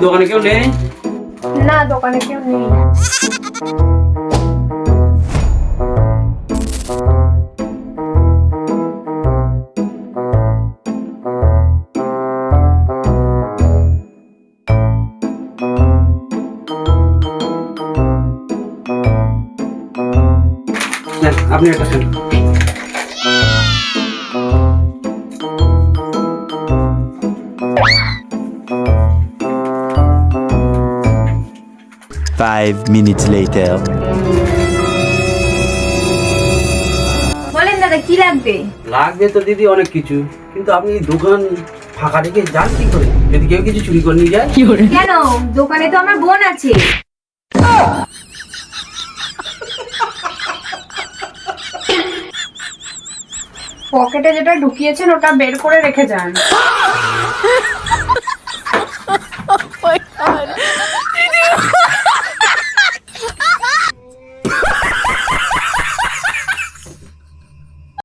দোকানে কেউ নেই? না, দোকানে কেউ নেই। নেন, আপনি একটা খান। Five minutes later. বলেন দাদা, কি লাগবে? লাগবে তো দিদি অনেক কিছু, কিন্তু আপনি দোকান ফাঁকা রেখে যান কি করে? যদি কেউ কিছু চুরি করে নিয়ে যায়? কেন, দোকানে তো আমার বোন আছে। পকেটে যেটা ঢুকিয়েছেন ওটা বের করে রেখে যান।